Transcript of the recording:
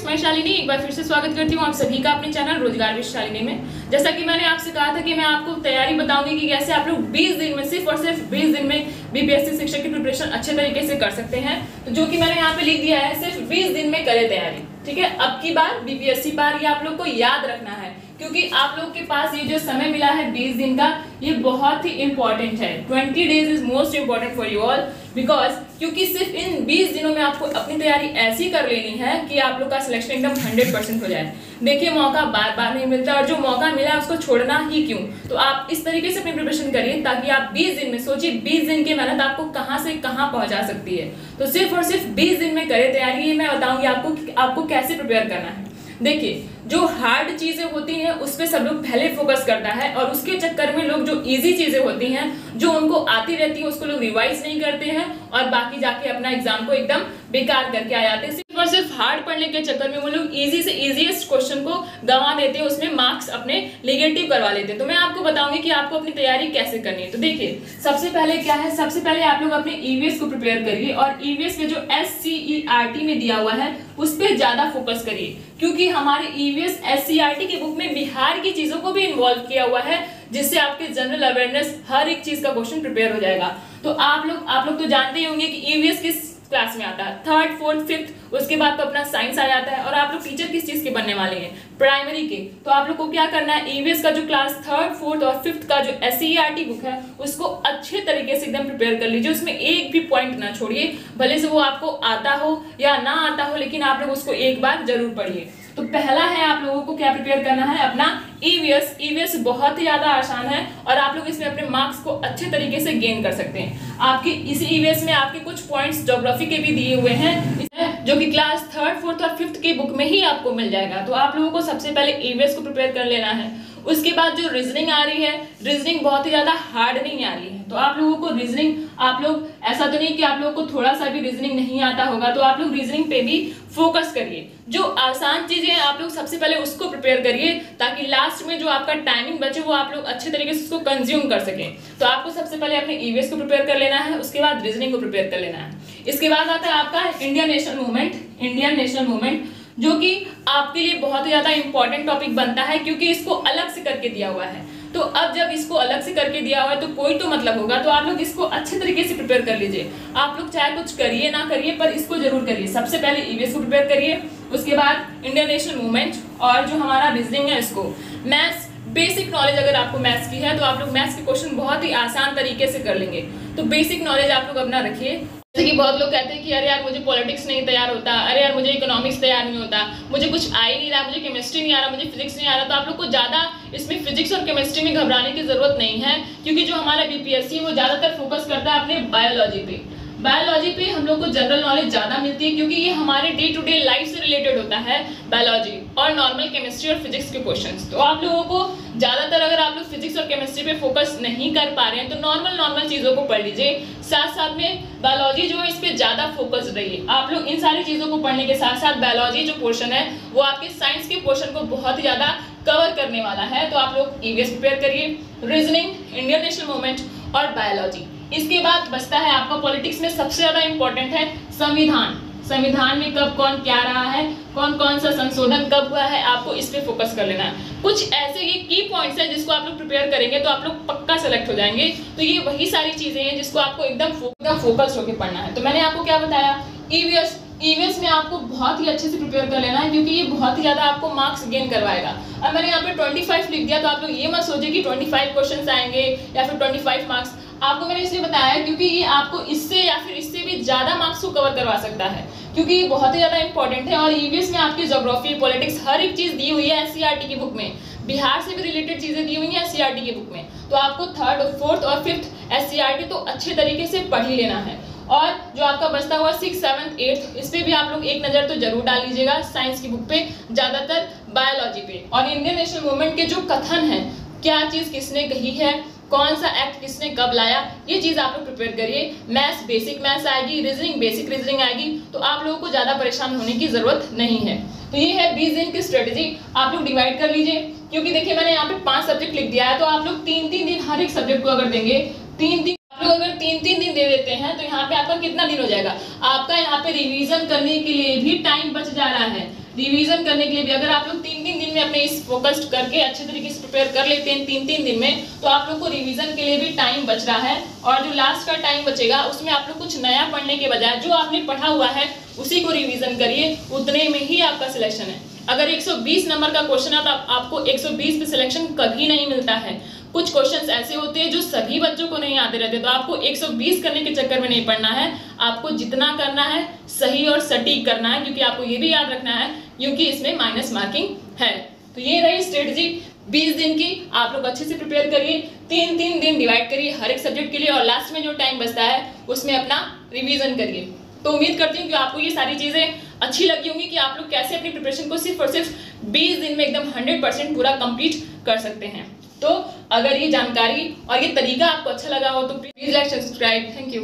Friends, मैं शालिनी एक बार फिर से स्वागत करती हूँ आप सभी का अपने चैनल रोजगार विद शालिनी में। जैसा कि मैंने आपसे कहा था कि मैं आपको तैयारी बताऊंगी कि कैसे आप लोग 20 दिन में सिर्फ और सिर्फ 20 दिन में बीपीएससी शिक्षक की प्रिपरेशन अच्छे तरीके से कर सकते हैं। तो जो कि मैंने यहाँ पे लिख दिया है, सिर्फ 20 दिन में करें तैयारी। ठीक है, अब की बार बीपीएससी बार ये आप लोग को याद रखना है, क्योंकि आप लोग के पास ये जो समय मिला है 20 दिन का, ये बहुत ही इंपॉर्टेंट है। 20 days is most important for you all because क्योंकि सिर्फ इन 20 दिनों में आपको अपनी तैयारी ऐसी कर लेनी है कि आप लोग का सिलेक्शन एकदम 100% हो जाए। देखिए, मौका बार बार नहीं मिलता और जो मौका मिला है उसको छोड़ना ही क्यों। तो आप इस तरीके से अपनी प्रिपरेशन करिए ताकि आप 20 दिन में, सोचिए 20 दिन की मेहनत आपको कहां से कहां पहुंचा सकती है। तो सिर्फ और सिर्फ 20 दिन में करें तैयारी। ये मैं बताऊंगी आपको कैसे प्रिपेयर करना है। देखिए, जो हार्ड चीजें होती हैं उस पे सब लोग पहले फोकस करता है और उसके चक्कर में लोग जो इजी चीजें होती हैं, जो उनको आती रहती है, उसको लोग रिवाइज नहीं करते हैं और बाकी जाके अपना एग्जाम को एकदम बेकार करके आ जाते हैं। सिर्फ और सिर्फ हार्ड पढ़ने के चक्कर में वो लोग इजी से इजीएस्ट क्वेश्चन को गंवा देते हैं, उसमें मार्क्स अपने नेगेटिव करवा लेते हैं। तो मैं आपको बताऊंगी कि आपको अपनी तैयारी कैसे करनी है। तो देखिए, सबसे पहले क्या है, सबसे पहले आप लोग अपने ईवीएस को प्रिपेयर करिए और ईवीएस में जो SCERT में दिया हुआ है उस पर ज्यादा फोकस करिए, क्योंकि हमारे ईवीएस SCERT की बुक में बिहार की चीजों को भी इन्वॉल्व किया हुआ है, जिससे आपके जनरल अवेयरनेस हर एक चीज का क्वेश्चन प्रिपेयर हो जाएगा। तो आप लोग तो जानते ही होंगे कि ईवीएस किस क्लास में आता है, 3rd, 4th, 5th, उसके बाद तो अपना साइंस आ जाता है। और आप लोग टीचर किस चीज के बनने वाले हैं, प्राइमरी के। तो आप लोग को क्या करना है, ईवीएस का जो क्लास 3rd, 4th और 5th का जो SCERT बुक है उसको अच्छे तरीके से एकदम प्रिपेयर कर लीजिए। उसमें एक भी पॉइंट ना छोड़िए, भले से वो आपको आता हो या ना आता हो, लेकिन आप लोग उसको एक बार जरूर पढ़िए। तो पहला है, आप लोगों को क्या प्रिपेयर करना है, अपना ईवीएस। ईवीएस बहुत ही ज्यादा आसान है और आप लोग इसमें अपने मार्क्स को अच्छे तरीके से गेन कर सकते हैं। आपके इस ईवीएस में आपके कुछ पॉइंट्स ज्योग्राफी के भी दिए हुए हैं, जो कि क्लास 3rd, 4th और 5th की बुक में ही आपको मिल जाएगा। तो आप लोगों को सबसे पहले ईवीएस को प्रिपेयर कर लेना है। उसके बाद जो रीजनिंग आ रही है, रीजनिंग बहुत ही ज्यादा हार्ड नहीं आ रही है। तो आप लोगों को रीजनिंग, आप लोग ऐसा तो नहीं कि आप लोगों को थोड़ा सा भी रीजनिंग नहीं आता होगा, तो आप लोग रीजनिंग पे भी फोकस करिए। जो आसान चीजें हैं आप लोग सबसे पहले उसको प्रिपेयर करिए, ताकि लास्ट में जो आपका टाइमिंग बचे वो आप लोग अच्छे तरीके से उसको कंज्यूम कर सकें। तो आपको सबसे पहले अपने ईवीएस को प्रिपेयर कर लेना है, उसके बाद रीजनिंग को प्रिपेयर कर लेना है। इसके बाद आता है आपका इंडियन नेशनल मूवमेंट, जो कि आपके लिए बहुत ही ज्यादा इंपॉर्टेंट टॉपिक बनता है, क्योंकि इसको अलग से करके दिया हुआ है। तो अब जब इसको अलग से करके दिया हुआ है तो कोई तो मतलब होगा, तो आप लोग इसको अच्छे तरीके से प्रिपेयर कर लीजिए। आप लोग चाहे कुछ करिए ना करिए, पर इसको जरूर करिए। सबसे पहले ईवीएस को प्रिपेयर करिए, उसके बाद इंडियन नेशनल मूवमेंट और जो हमारा रीजनिंग है इसको। मैथ्स, बेसिक नॉलेज अगर आपको मैथ्स की है तो आप लोग मैथ्स के क्वेश्चन बहुत ही आसान तरीके से कर लेंगे। तो बेसिक नॉलेज आप लोग अपना रखिए। जैसे कि बहुत लोग कहते हैं कि अरे यार मुझे पॉलिटिक्स नहीं तैयार होता, अरे यार मुझे इकोनॉमिक्स तैयार नहीं होता, मुझे कुछ आ ही नहीं रहा, मुझे केमिस्ट्री नहीं आ रहा, मुझे फिजिक्स नहीं आ रहा। तो आप लोग को ज़्यादा इसमें फिजिक्स और केमिस्ट्री में घबराने की जरूरत नहीं है, क्योंकि जो हमारा बीपीएससी है वो ज़्यादातर फोकस करता है अपने बायोलॉजी पे हम लोग को जनरल नॉलेज ज़्यादा मिलती है, क्योंकि ये हमारे डे टू डे लाइफ से रिलेटेड होता है बायोलॉजी और नॉर्मल केमिस्ट्री और फिजिक्स के क्वेश्चंस। तो आप लोगों को ज़्यादातर, अगर आप लोग फिजिक्स और केमिस्ट्री पे फोकस नहीं कर पा रहे हैं तो नॉर्मल चीज़ों को पढ़ लीजिए। साथ साथ में बायोलॉजी जो है इस पर ज़्यादा फोकस रहिए। आप लोग इन सारी चीज़ों को पढ़ने के साथ साथ बायोलॉजी जो पोर्शन है वो आपके साइंस के पोर्शन को बहुत ही ज़्यादा कवर करने वाला है। तो आप लोग ईवीएस प्रिपेयर करिए, रीजनिंग, इंडियन नेशनल मूवमेंट और बायोलॉजी। इसके बाद बचता है आपका पॉलिटिक्स में सबसे ज्यादा इंपॉर्टेंट है संविधान में कब कौन क्या रहा है, कौन कौन सा संशोधन कब हुआ है, आपको इस पे फोकस कर लेना है। कुछ ऐसे ये की पॉइंट्स हैं जिसको आप लोग प्रिपेयर करेंगे तो आप लोग पक्का सेलेक्ट हो जाएंगे। तो ये वही सारी चीजें हैं जिसको आपको एकदम फोकस होकर पढ़ना है। तो मैंने आपको क्या बताया, ईवीएस में आपको बहुत ही अच्छे से प्रिपेयर कर लेना है, क्योंकि ये बहुत ही ज्यादा आपको मार्क्स गेन करवाएगा। अब मैंने यहाँ पे 25 लिख दिया, तो आप लोग ये मत सोचिए कि 25 क्वेश्चंस आएंगे या फिर 25 मार्क्स। आपको मैंने इसलिए बताया क्योंकि ये आपको इससे या फिर इससे भी ज्यादा मार्क्स को कवर करवा सकता है, क्योंकि ये बहुत ही ज्यादा इंपॉर्टेंट है। और ईवीएस में आपकी ज्योग्राफी, पॉलिटिक्स, हर एक चीज दी हुई है SCERT की बुक में। बिहार से भी रिलेटेड चीजें दी हुई हैं SCERT की बुक में। तो आपको 3rd, 4th और 5th SCERT तो अच्छे तरीके से पढ़ ही लेना है। और जो आपका बचता हुआ 6th, 7th, 8th, इस पे भी आप लोग एक नजर तो जरूर डाल लीजिएगा, साइंस की बुक पे, ज्यादातर बायोलॉजी पे। और इंडियन नेशनल मूवमेंट के जो कथन है, क्या चीज किसने कही है, कौन सा एक्ट किसने कब लाया, ये चीज आप लोग प्रिपेयर करिए। मैथ्स, बेसिक मैथ्स आएगी, रीजनिंग, बेसिक रीजनिंग आएगी। तो आप लोगों को ज्यादा परेशान होने की जरूरत नहीं है। तो ये है 20 दिन की स्ट्रेटेजी, आप लोग डिवाइड कर लीजिए। क्योंकि देखिए मैंने यहाँ पे 5 सब्जेक्ट लिख दिया है, तो आप लोग 3-3 दिन हर एक सब्जेक्ट को अगर देंगे, 3-3 आप लोग अगर 3-3 दिन दे देते हैं तो यहाँ पे आपका कितना दिन हो जाएगा, आपका यहाँ पे रिवीजन करने के लिए भी टाइम बच जा रहा है। रिवीजन करने के लिए भी अगर आप लोग 3-3 दिन में अपने इस फोकस्ड करके अच्छे तरीके से प्रिपेयर कर लेते हैं 3-3 दिन में, तो आप लोग को रिवीजन के लिए भी टाइम बच रहा है। और जो लास्ट का टाइम बचेगा उसमें आप लोग कुछ नया पढ़ने के बजाय जो आपने पढ़ा हुआ है उसी को रिवीजन करिए, उतने में ही आपका सिलेक्शन है। अगर 120 नंबर का क्वेश्चन है तो आपको 120 पे सिलेक्शन कभी नहीं मिलता है। कुछ क्वेश्चंस ऐसे होते हैं जो सभी बच्चों को नहीं आते रहते, तो आपको 120 करने के चक्कर में नहीं पड़ना है। आपको जितना करना है सही और सटीक करना है, क्योंकि आपको ये भी याद रखना है क्योंकि इसमें माइनस मार्किंग है। तो ये रही स्ट्रेटजी 20 दिन की। आप लोग अच्छे से प्रिपेयर करिए, 3-3 दिन डिवाइड करिए हर एक सब्जेक्ट के लिए, और लास्ट में जो टाइम बचता है उसमें अपना रिवीजन करिए। तो उम्मीद करती हूँ कि आपको ये सारी चीज़ें अच्छी लगी होंगी कि आप लोग कैसे अपनी प्रिपरेशन को सिर्फ और सिर्फ 20 दिन में एकदम 100% पूरा कंप्लीट कर सकते हैं। तो अगर ये जानकारी और ये तरीका आपको अच्छा लगा हो तो please like subscribe. Thank you.